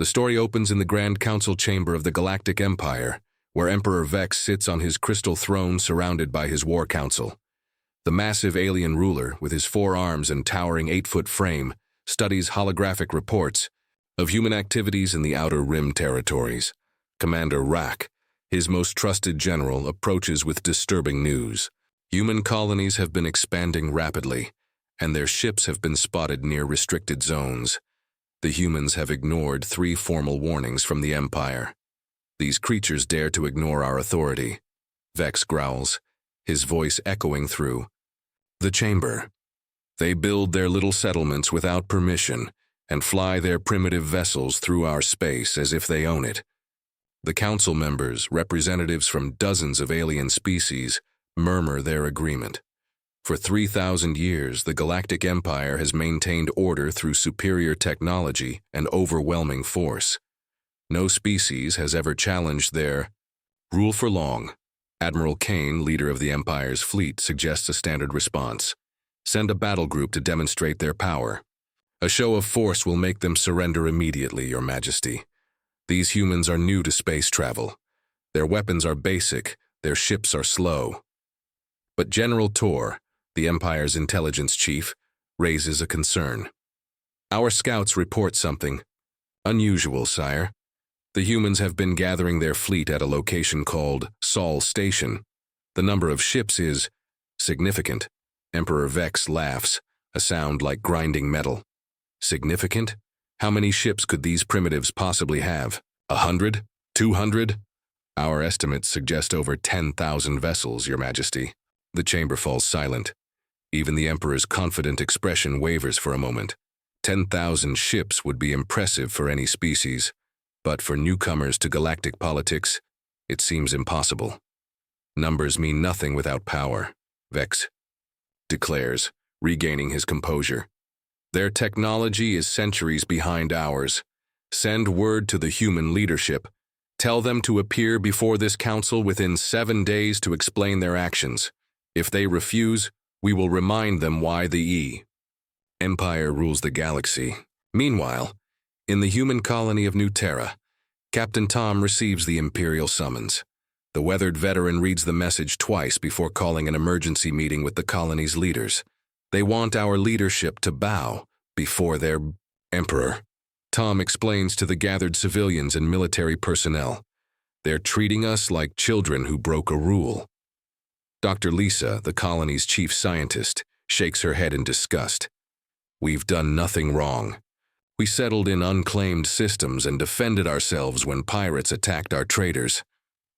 The story opens in the Grand Council chamber of the Galactic Empire, where Emperor Vex sits on his crystal throne surrounded by his war council. The massive alien ruler, with his 4 arms and towering 8-foot frame, studies holographic reports of human activities in the Outer Rim territories. Commander Rak, his most trusted general, approaches with disturbing news. Human colonies have been expanding rapidly, and their ships have been spotted near restricted zones. The humans have ignored 3 formal warnings from the Empire. These creatures dare to ignore our authority. Vex growls, his voice echoing through the chamber. They build their little settlements without permission and fly their primitive vessels through our space as if they own it. The council members, representatives from dozens of alien species, murmur their agreement. For 3,000 years, the Galactic Empire has maintained order through superior technology and overwhelming force. No species has ever challenged their rule for long. Admiral Kane, leader of the Empire's fleet, suggests a standard response. Send a battle group to demonstrate their power. A show of force will make them surrender immediately, Your Majesty. These humans are new to space travel. Their weapons are basic, their ships are slow. But General Tor, the Empire's intelligence chief, raises a concern. Our scouts report something unusual, sire. The humans have been gathering their fleet at a location called Sol Station. The number of ships is significant. Emperor Vex laughs, a sound like grinding metal. Significant? How many ships could these primitives possibly have? 100? 200? Our estimates suggest over 10,000 vessels, Your Majesty. The chamber falls silent. Even the Emperor's confident expression wavers for a moment. 10,000 ships would be impressive for any species, but for newcomers to galactic politics, it seems impossible. Numbers mean nothing without power, Vex declares, regaining his composure. Their technology is centuries behind ours. Send word to the human leadership. Tell them to appear before this council within 7 days to explain their actions. If they refuse, we will remind them why the Empire rules the galaxy. Meanwhile, in the human colony of New Terra, Captain Tom receives the Imperial summons. The weathered veteran reads the message twice before calling an emergency meeting with the colony's leaders. They want our leadership to bow before their Emperor. Tom explains to the gathered civilians and military personnel. They're treating us like children who broke a rule. Dr. Lisa, the colony's chief scientist, shakes her head in disgust. We've done nothing wrong. We settled in unclaimed systems and defended ourselves when pirates attacked our traders.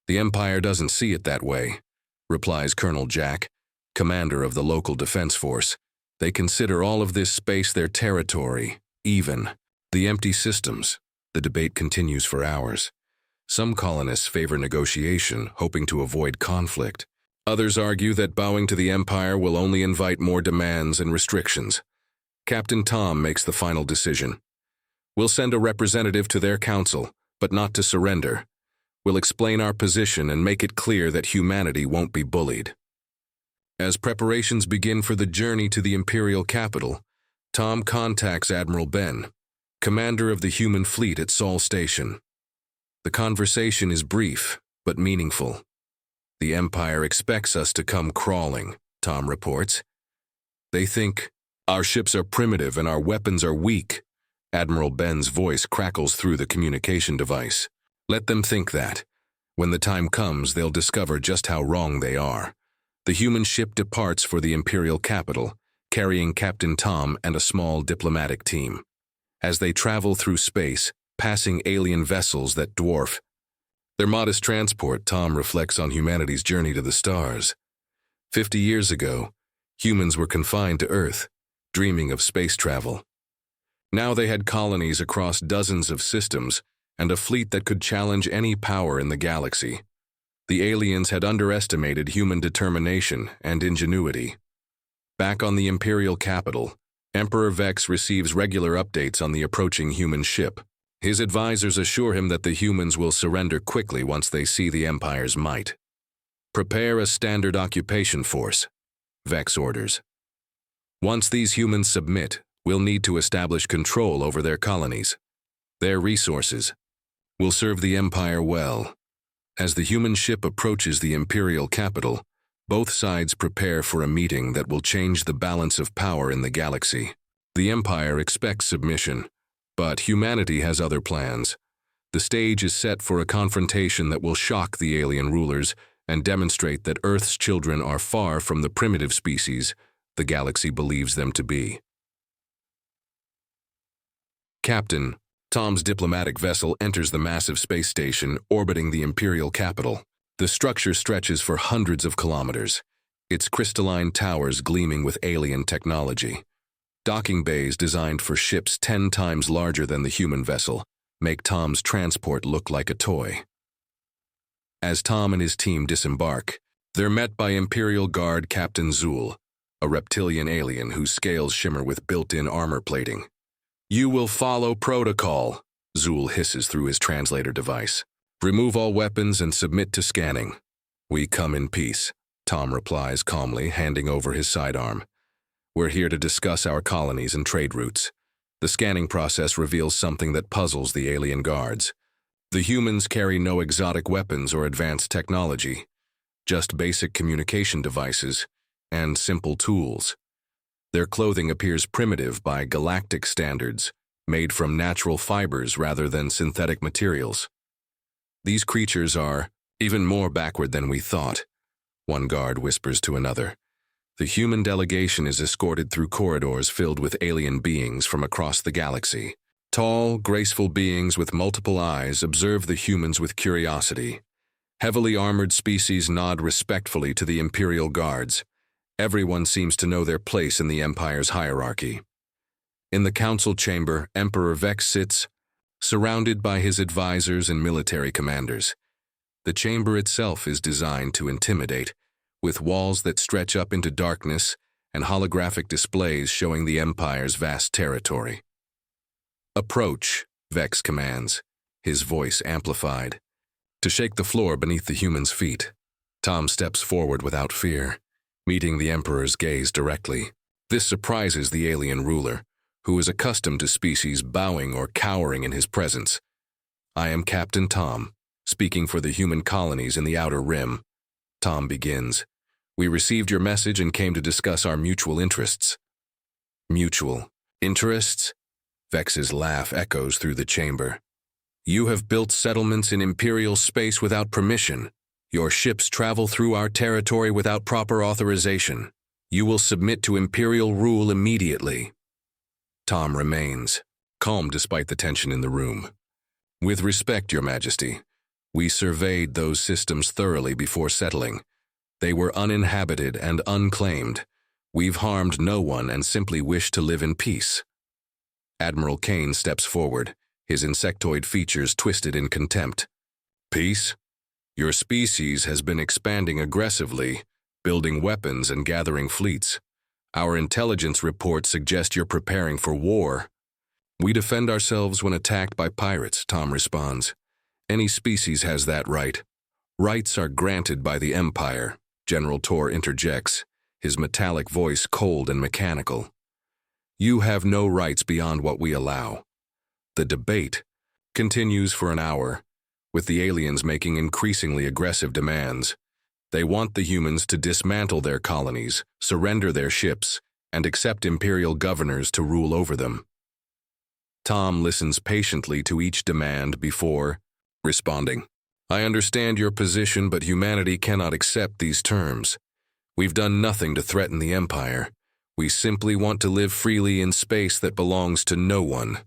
The Empire doesn't see it that way, replies Colonel Jack, commander of the local defense force. They consider all of this space their territory, even the empty systems. The debate continues for hours. Some colonists favor negotiation, hoping to avoid conflict. Others argue that bowing to the Empire will only invite more demands and restrictions. Captain Tom makes the final decision. We'll send a representative to their council, but not to surrender. We'll explain our position and make it clear that humanity won't be bullied. As preparations begin for the journey to the Imperial capital, Tom contacts Admiral Ben, commander of the human fleet at Sol Station. The conversation is brief, but meaningful. The Empire expects us to come crawling, Tom reports. They think our ships are primitive and our weapons are weak. Admiral Ben's voice crackles through the communication device. Let them think that. When the time comes, they'll discover just how wrong they are. The human ship departs for the Imperial capital, carrying Captain Tom and a small diplomatic team. As they travel through space, passing alien vessels that dwarf their modest transport, Tom reflects on humanity's journey to the stars. 50 years ago, humans were confined to Earth, dreaming of space travel. Now they had colonies across dozens of systems and a fleet that could challenge any power in the galaxy. The aliens had underestimated human determination and ingenuity. Back on the Imperial capital, Emperor Vex receives regular updates on the approaching human ship. His advisors assure him that the humans will surrender quickly once they see the Empire's might. Prepare a standard occupation force, Vex orders. Once these humans submit, we'll need to establish control over their colonies. Their resources will serve the Empire well. As the human ship approaches the Imperial capital, both sides prepare for a meeting that will change the balance of power in the galaxy. The Empire expects submission, but humanity has other plans. The stage is set for a confrontation that will shock the alien rulers and demonstrate that Earth's children are far from the primitive species the galaxy believes them to be. Captain, Tom's diplomatic vessel enters the massive space station orbiting the Imperial capital. The structure stretches for hundreds of kilometers, its crystalline towers gleaming with alien technology. Docking bays designed for ships 10 times larger than the human vessel make Tom's transport look like a toy. As Tom and his team disembark, they're met by Imperial Guard Captain Zool, a reptilian alien whose scales shimmer with built-in armor plating. "You will follow protocol," Zool hisses through his translator device. "Remove all weapons and submit to scanning." "We come in peace," Tom replies calmly, handing over his sidearm. "We're here to discuss our colonies and trade routes." The scanning process reveals something that puzzles the alien guards. The humans carry no exotic weapons or advanced technology, just basic communication devices and simple tools. Their clothing appears primitive by galactic standards, made from natural fibers rather than synthetic materials. "These creatures are even more backward than we thought," one guard whispers to another. The human delegation is escorted through corridors filled with alien beings from across the galaxy. Tall, graceful beings with multiple eyes observe the humans with curiosity. Heavily armored species nod respectfully to the Imperial guards. Everyone seems to know their place in the Empire's hierarchy. In the council chamber, Emperor Vex sits, surrounded by his advisors and military commanders. The chamber itself is designed to intimidate, with walls that stretch up into darkness and holographic displays showing the Empire's vast territory. "Approach," Vex commands, his voice amplified, to shake the floor beneath the human's feet. Tom steps forward without fear, meeting the Emperor's gaze directly. This surprises the alien ruler, who is accustomed to species bowing or cowering in his presence. "I am Captain Tom, speaking for the human colonies in the Outer Rim." Tom begins. "We received your message and came to discuss our mutual interests." "Mutual interests?" Vex's laugh echoes through the chamber. "You have built settlements in Imperial space without permission. Your ships travel through our territory without proper authorization. You will submit to Imperial rule immediately." Tom remains, calm despite the tension in the room. "With respect, Your Majesty, we surveyed those systems thoroughly before settling. They were uninhabited and unclaimed. We've harmed no one and simply wish to live in peace." Admiral Kane steps forward, his insectoid features twisted in contempt. "Peace? Your species has been expanding aggressively, building weapons and gathering fleets. Our intelligence reports suggest you're preparing for war." "We defend ourselves when attacked by pirates," Tom responds. "Any species has that right. Rights are granted by the Empire," General Tor interjects, his metallic voice cold and mechanical. "You have no rights beyond what we allow." The debate continues for an hour, with the aliens making increasingly aggressive demands. They want the humans to dismantle their colonies, surrender their ships, and accept Imperial governors to rule over them. Tom listens patiently to each demand before responding. "I understand your position, but humanity cannot accept these terms. We've done nothing to threaten the Empire. We simply want to live freely in space that belongs to no one."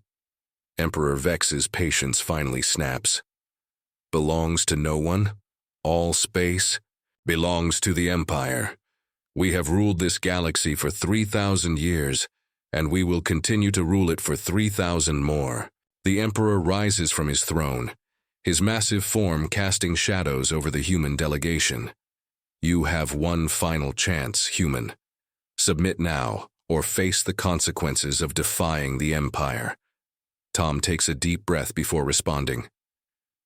Emperor Vex's patience finally snaps. "Belongs to no one? All space belongs to the Empire. We have ruled this galaxy for 3,000 years, and we will continue to rule it for 3,000 more." The Emperor rises from his throne, his massive form casting shadows over the human delegation. "You have one final chance, human. Submit now, or face the consequences of defying the Empire." Tom takes a deep breath before responding.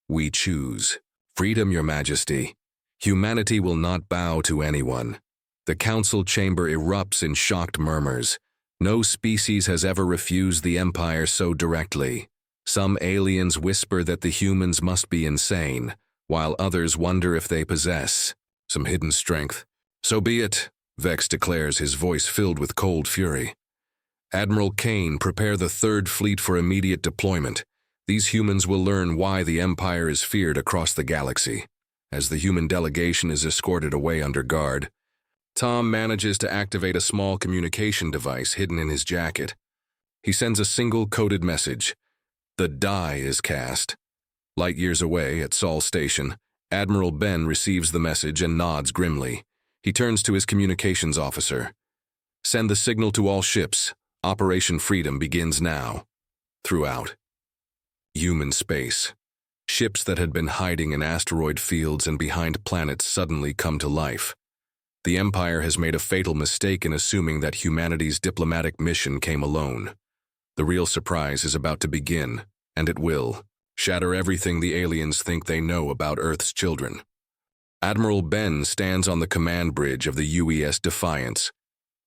"We choose freedom, Your Majesty. Humanity will not bow to anyone." The council chamber erupts in shocked murmurs. No species has ever refused the Empire so directly. Some aliens whisper that the humans must be insane, while others wonder if they possess some hidden strength. So be it, Vex declares, his voice filled with cold fury. Admiral Kane, prepare the Third Fleet for immediate deployment. These humans will learn why the Empire is feared across the galaxy. As the human delegation is escorted away under guard, Tom manages to activate a small communication device hidden in his jacket. He sends a single coded message. The die is cast. Light years away at Sol Station, Admiral Ben receives the message and nods grimly. He turns to his communications officer. Send the signal to all ships. Operation Freedom begins now. Throughout human space, ships that had been hiding in asteroid fields and behind planets suddenly come to life. The Empire has made a fatal mistake in assuming that humanity's diplomatic mission came alone. The real surprise is about to begin, and it will shatter everything the aliens think they know about Earth's children. Admiral Ben stands on the command bridge of the UES Defiance,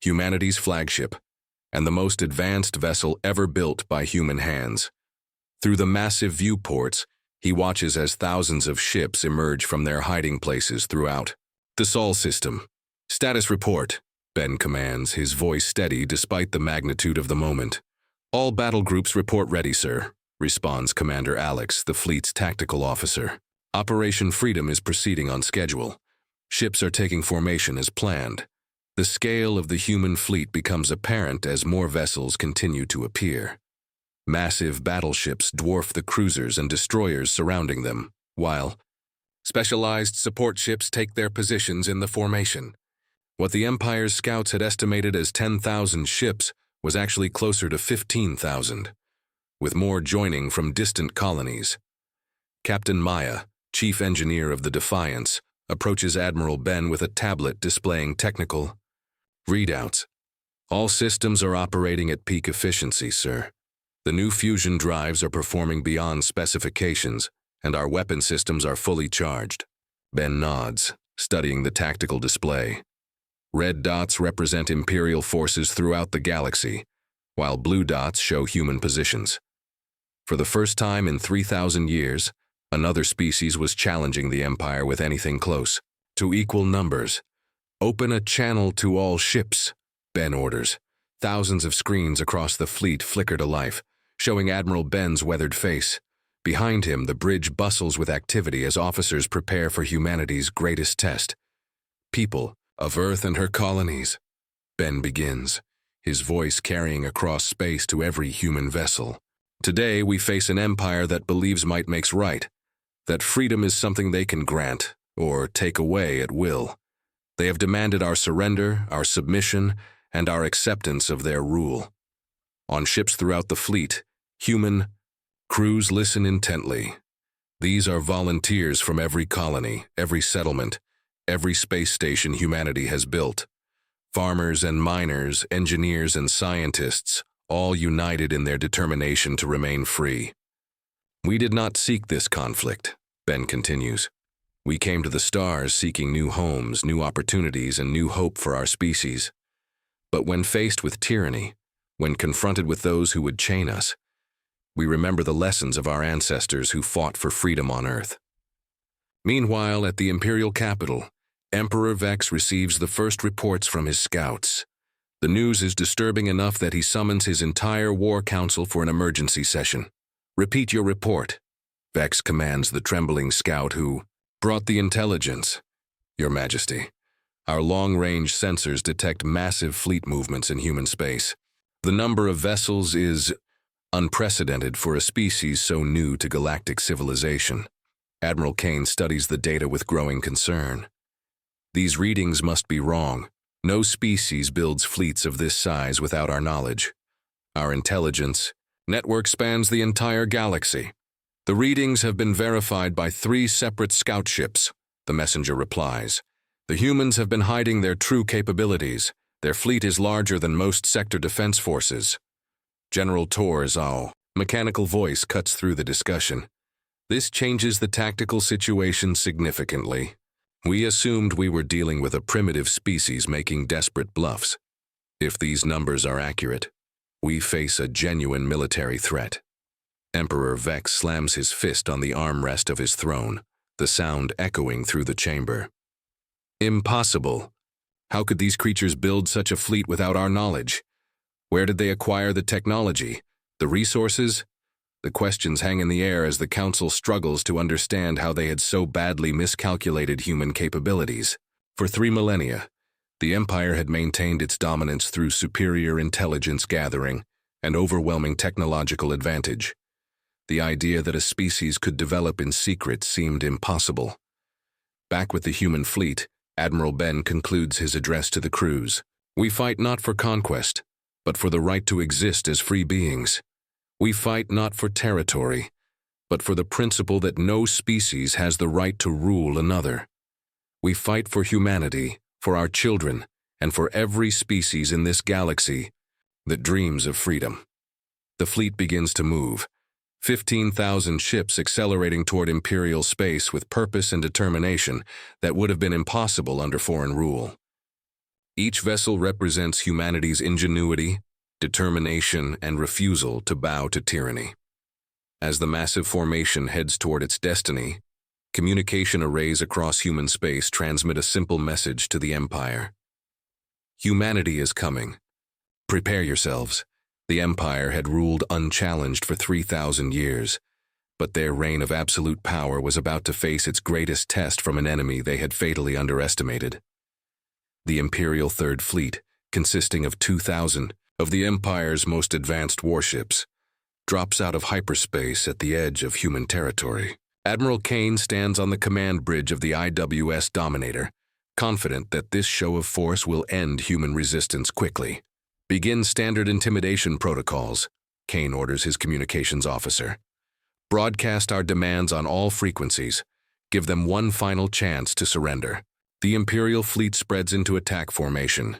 humanity's flagship, and the most advanced vessel ever built by human hands. Through the massive viewports, he watches as thousands of ships emerge from their hiding places throughout the Sol system. Status report, Ben commands, his voice steady despite the magnitude of the moment. All battle groups report ready, sir, responds Commander Alex, the fleet's tactical officer. Operation Freedom is proceeding on schedule. Ships are taking formation as planned. The scale of the human fleet becomes apparent as more vessels continue to appear. Massive battleships dwarf the cruisers and destroyers surrounding them, while specialized support ships take their positions in the formation. What the Empire's scouts had estimated as 10,000 ships was actually closer to 15,000, with more joining from distant colonies. Captain Maya, chief engineer of the Defiance, approaches Admiral Ben with a tablet displaying technical readouts. All systems are operating at peak efficiency, sir. The new fusion drives are performing beyond specifications, and our weapon systems are fully charged. Ben nods, studying the tactical display. Red dots represent Imperial forces throughout the galaxy, while blue dots show human positions. For the first time in 3,000 years, another species was challenging the Empire with anything close to equal numbers. Open a channel to all ships, Ben orders. Thousands of screens across the fleet flicker to life, showing Admiral Ben's weathered face. Behind him, the bridge bustles with activity as officers prepare for humanity's greatest test. People of Earth and her colonies. Ben begins, his voice carrying across space to every human vessel. Today, we face an empire that believes might makes right, that freedom is something they can grant or take away at will. They have demanded our surrender, our submission, and our acceptance of their rule. On ships throughout the fleet, human crews listen intently. These are volunteers from every colony, every settlement, every space station humanity has built. Farmers and miners, engineers and scientists, all united in their determination to remain free. We did not seek this conflict, Ben continues. We came to the stars seeking new homes, new opportunities, and new hope for our species. But when faced with tyranny, when confronted with those who would chain us, we remember the lessons of our ancestors who fought for freedom on Earth. Meanwhile, at the Imperial capital, Emperor Vex receives the first reports from his scouts. The news is disturbing enough that he summons his entire War Council for an emergency session. Repeat your report, Vex commands the trembling scout who brought the intelligence. Your Majesty, our long-range sensors detect massive fleet movements in human space. The number of vessels is unprecedented for a species so new to galactic civilization. Admiral Kane studies the data with growing concern. These readings must be wrong. No species builds fleets of this size without our knowledge. Our intelligence network spans the entire galaxy. The readings have been verified by 3 separate scout ships, the messenger replies. The humans have been hiding their true capabilities. Their fleet is larger than most sector defense forces. General Torres' mechanical voice cuts through the discussion. This changes the tactical situation significantly. We assumed we were dealing with a primitive species making desperate bluffs. If these numbers are accurate, we face a genuine military threat. Emperor Vex slams his fist on the armrest of his throne, the sound echoing through the chamber. Impossible. How could these creatures build such a fleet without our knowledge? Where did they acquire the technology, the resources? The questions hang in the air as the Council struggles to understand how they had so badly miscalculated human capabilities. For 3 millennia, the Empire had maintained its dominance through superior intelligence gathering and overwhelming technological advantage. The idea that a species could develop in secret seemed impossible. Back with the human fleet, Admiral Ben concludes his address to the crews. We fight not for conquest, but for the right to exist as free beings. We fight not for territory, but for the principle that no species has the right to rule another. We fight for humanity, for our children, and for every species in this galaxy that dreams of freedom. The fleet begins to move, 15,000 ships accelerating toward Imperial space with purpose and determination that would have been impossible under foreign rule. Each vessel represents humanity's ingenuity, determination, and refusal to bow to tyranny. As the massive formation heads toward its destiny, communication arrays across human space transmit a simple message to the Empire. Humanity is coming. Prepare yourselves. The Empire had ruled unchallenged for 3,000 years, but their reign of absolute power was about to face its greatest test from an enemy they had fatally underestimated. The Imperial Third Fleet, consisting of 2,000 of the Empire's most advanced warships, drops out of hyperspace at the edge of human territory. Admiral Kane stands on the command bridge of the IWS Dominator, confident that this show of force will end human resistance quickly. Begin standard intimidation protocols, Kane orders his communications officer. Broadcast our demands on all frequencies. Give them one final chance to surrender. The Imperial fleet spreads into attack formation,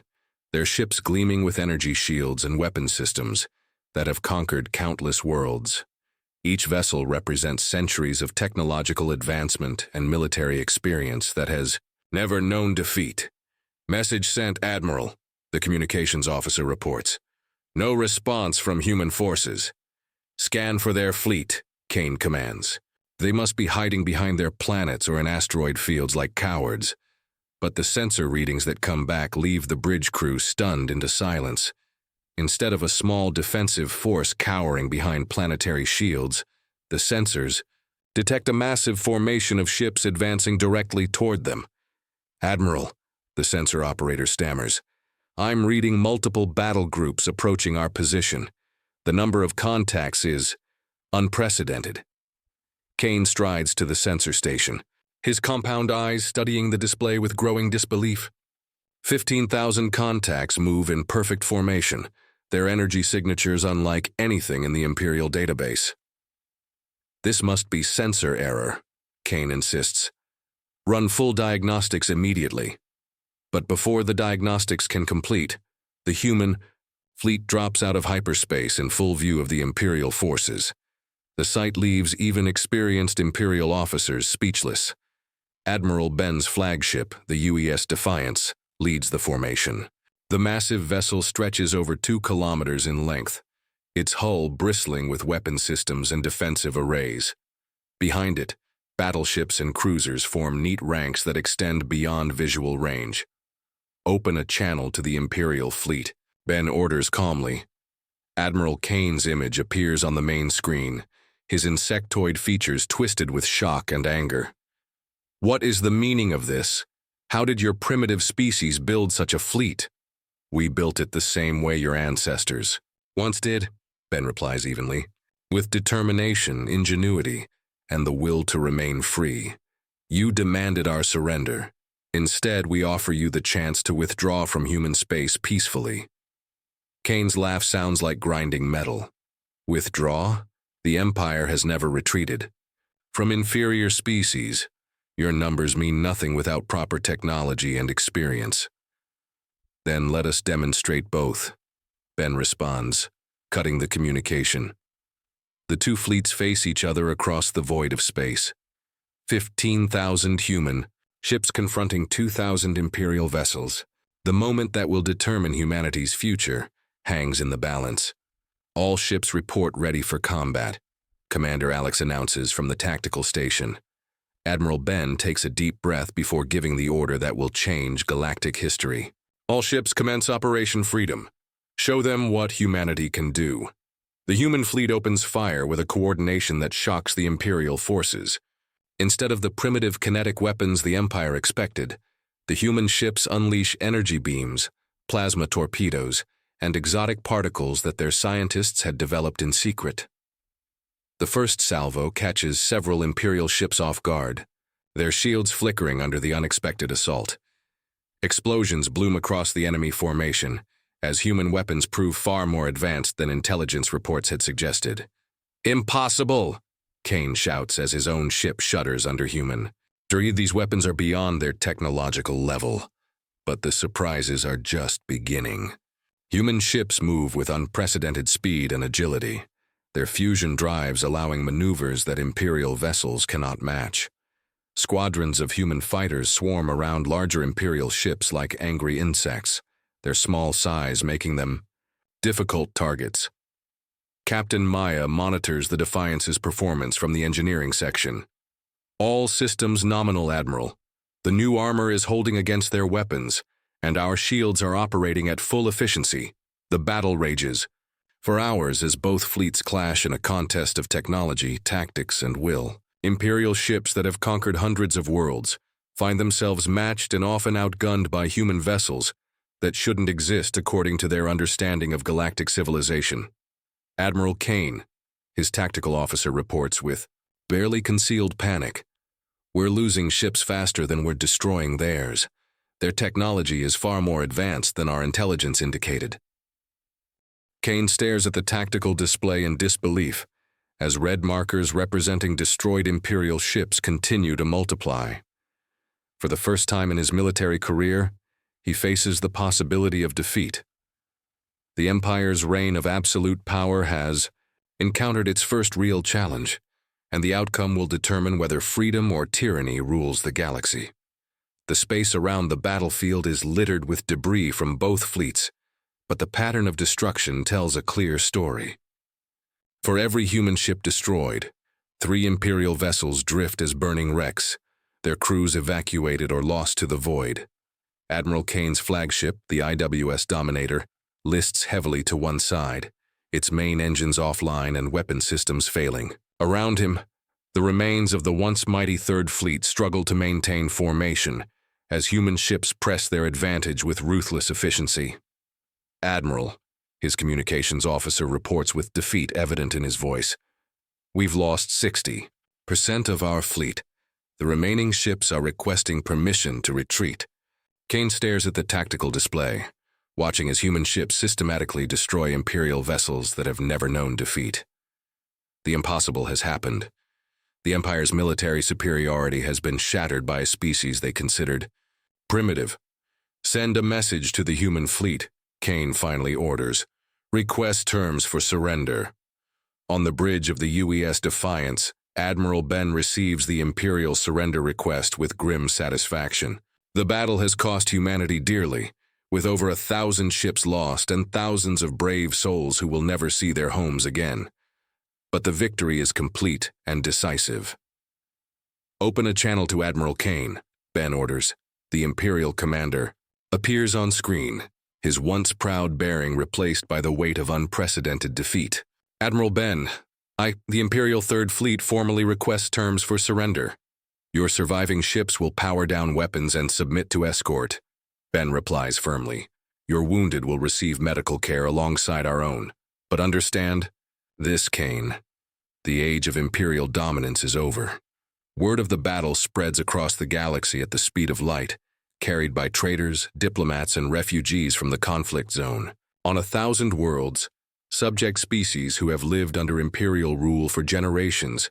their ships gleaming with energy shields and weapon systems that have conquered countless worlds. Each vessel represents centuries of technological advancement and military experience that has never known defeat. Message sent, Admiral, the communications officer reports. No response from human forces. Scan for their fleet, Kane commands. They must be hiding behind their planets or in asteroid fields like cowards. But the sensor readings that come back leave the bridge crew stunned into silence. Instead of a small defensive force cowering behind planetary shields, the sensors detect a massive formation of ships advancing directly toward them. Admiral, the sensor operator stammers, I'm reading multiple battle groups approaching our position. The number of contacts is unprecedented. Kane strides to the sensor station, his compound eyes studying the display with growing disbelief. 15,000 contacts move in perfect formation, their energy signatures unlike anything in the Imperial database. This must be sensor error, Kane insists. Run full diagnostics immediately. But before the diagnostics can complete, the human fleet drops out of hyperspace in full view of the Imperial forces. The sight leaves even experienced Imperial officers speechless. Admiral Ben's flagship, the UES Defiance, leads the formation. The massive vessel stretches over 2 kilometers in length, its hull bristling with weapon systems and defensive arrays. Behind it, battleships and cruisers form neat ranks that extend beyond visual range. Open a channel to the Imperial fleet, Ben orders calmly. Admiral Kane's image appears on the main screen, his insectoid features twisted with shock and anger. What is the meaning of this? How did your primitive species build such a fleet? We built it the same way your ancestors once did, Ben replies evenly, with determination, ingenuity, and the will to remain free. You demanded our surrender. Instead, we offer you the chance to withdraw from human space peacefully. Kane's laugh sounds like grinding metal. Withdraw? The Empire has never retreated. From inferior species, your numbers mean nothing without proper technology and experience. Then let us demonstrate both, Ben responds, cutting the communication. The 2 fleets face each other across the void of space. 15,000 human ships confronting 2,000 Imperial vessels. The moment that will determine humanity's future hangs in the balance. All ships report ready for combat. Commander Alex announces from the tactical station. Admiral Ben takes a deep breath before giving the order that will change galactic history. All ships commence Operation Freedom. Show them what humanity can do. The human fleet opens fire with a coordination that shocks the Imperial forces. Instead of the primitive kinetic weapons the Empire expected, the human ships unleash energy beams, plasma torpedoes, and exotic particles that their scientists had developed in secret. The first salvo catches several Imperial ships off guard, their shields flickering under the unexpected assault. Explosions bloom across the enemy formation, as human weapons prove far more advanced than intelligence reports had suggested. "Impossible!" Kane shouts as his own ship shudders under human. These weapons are beyond their technological level, but the surprises are just beginning. Human ships move with unprecedented speed and agility, their fusion drives allowing maneuvers that Imperial vessels cannot match. Squadrons of human fighters swarm around larger Imperial ships like angry insects, their small size making them difficult targets. Captain Maya monitors the Defiance's performance from the engineering section. "All systems nominal, Admiral. The new armor is holding against their weapons, and our shields are operating at full efficiency." The battle rages. For hours as both fleets clash in a contest of technology, tactics, and will, Imperial ships that have conquered hundreds of worlds find themselves matched and often outgunned by human vessels that shouldn't exist according to their understanding of galactic civilization. Admiral Kane, his tactical officer, reports with barely concealed panic. "We're losing ships faster than we're destroying theirs. Their technology is far more advanced than our intelligence indicated." Kane stares at the tactical display in disbelief as red markers representing destroyed Imperial ships continue to multiply. For the first time in his military career, he faces the possibility of defeat. The Empire's reign of absolute power has encountered its first real challenge, and the outcome will determine whether freedom or tyranny rules the galaxy. The space around the battlefield is littered with debris from both fleets, but the pattern of destruction tells a clear story. For every human ship destroyed, 3 Imperial vessels drift as burning wrecks, their crews evacuated or lost to the void. Admiral Kane's flagship, the IWS Dominator, lists heavily to one side, its main engines offline and weapon systems failing. Around him, the remains of the once mighty Third Fleet struggle to maintain formation as human ships press their advantage with ruthless efficiency. "Admiral," his communications officer reports with defeat evident in his voice, "we've lost 60% of our fleet. The remaining ships are requesting permission to retreat." Kane stares at the tactical display, watching as human ships systematically destroy Imperial vessels that have never known defeat. The impossible has happened. The Empire's military superiority has been shattered by a species they considered primitive. "Send a message to the human fleet," Kane finally orders. "Request terms for surrender." On the bridge of the UES Defiance, Admiral Ben receives the Imperial surrender request with grim satisfaction. The battle has cost humanity dearly, with over 1,000 ships lost and thousands of brave souls who will never see their homes again. But the victory is complete and decisive. "Open a channel to Admiral Kane," Ben orders. The Imperial commander appears on screen, his once proud bearing replaced by the weight of unprecedented defeat. "Admiral Ben, the Imperial Third Fleet formally requests terms for surrender. Your surviving ships will power down weapons and submit to escort." Ben replies firmly. "Your wounded will receive medical care alongside our own. But understand this, Kane. The age of Imperial dominance is over. Word of the battle spreads across the galaxy at the speed of light, carried by traders, diplomats, and refugees from the conflict zone. On 1,000 worlds, subject species who have lived under Imperial rule for generations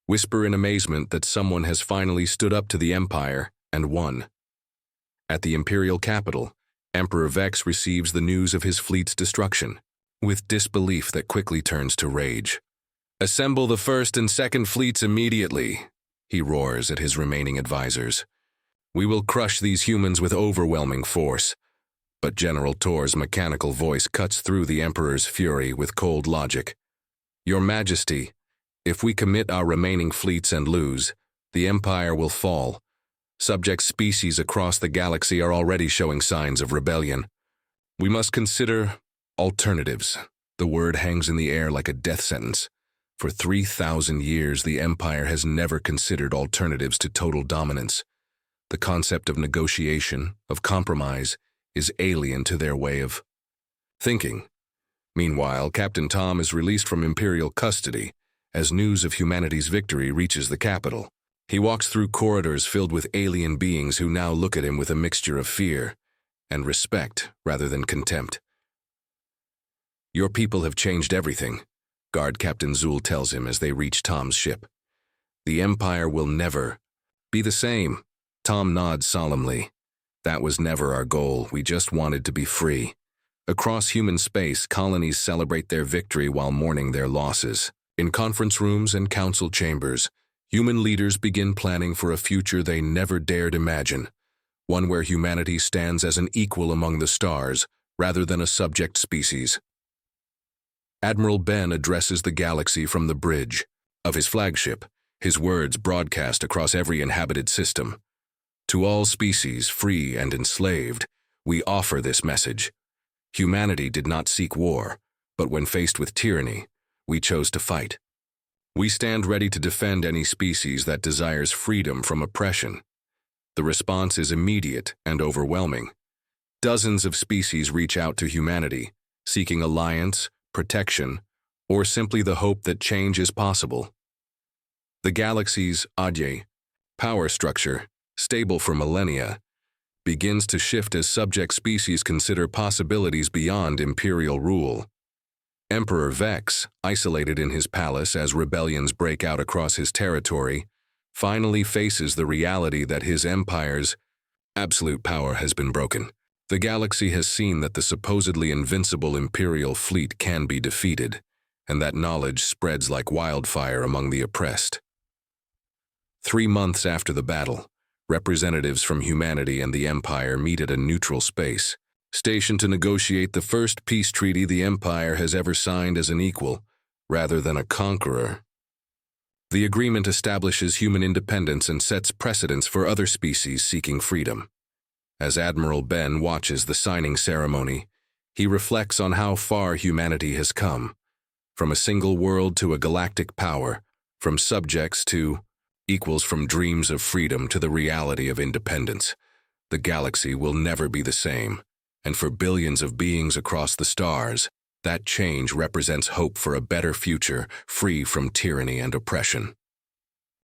whisper in amazement that someone has finally stood up to the Empire and won. At the Imperial capital, Emperor Vex receives the news of his fleet's destruction, with disbelief that quickly turns to rage. "Assemble the First and Second Fleets immediately," he roars at his remaining advisors. "We will crush these humans with overwhelming force." But General Tor's mechanical voice cuts through the Emperor's fury with cold logic. "Your Majesty, If we commit our remaining fleets and lose, the Empire will fall. Subject species across the galaxy are already showing signs of rebellion. We must consider alternatives. The word hangs in the air like a death sentence. For 3,000 years, the Empire has never considered alternatives to total dominance. The concept of negotiation, of compromise, is alien to their way of thinking. Meanwhile, Captain Tom is released from Imperial custody as news of humanity's victory reaches the capital. He walks through corridors filled with alien beings who now look at him with a mixture of fear and respect rather than contempt. "Your people have changed everything," Guard Captain Zool tells him as they reach Tom's ship. "The Empire will never be the same." Tom nods solemnly. "That was never our goal. We just wanted to be free." Across human space, colonies celebrate their victory while mourning their losses. In conference rooms and council chambers, human leaders begin planning for a future they never dared imagine, one where humanity stands as an equal among the stars rather than a subject species. Admiral Ben addresses the galaxy from the bridge of his flagship, his words broadcast across every inhabited system. "To all species, free and enslaved, we offer this message. Humanity did not seek war, but when faced with tyranny, we chose to fight. We stand ready to defend any species that desires freedom from oppression." The response is immediate and overwhelming. Dozens of species reach out to humanity, seeking alliance, protection, or simply the hope that change is possible. The galaxy's power structure, stable for millennia, begins to shift as subject species consider possibilities beyond imperial rule. Emperor Vex, isolated in his palace as rebellions break out across his territory, finally faces the reality that his empire's absolute power has been broken. The galaxy has seen that the supposedly invincible Imperial fleet can be defeated, and that knowledge spreads like wildfire among the oppressed. 3 months after the battle, representatives from humanity and the Empire meet at a neutral space, stationed to negotiate the first peace treaty the Empire has ever signed as an equal, rather than a conqueror. The agreement establishes human independence and sets precedents for other species seeking freedom. As Admiral Ben watches the signing ceremony, he reflects on how far humanity has come, from a single world to a galactic power, from subjects to equals, from dreams of freedom to the reality of independence. The galaxy will never be the same, and for billions of beings across the stars, that change represents hope for a better future, free from tyranny and oppression.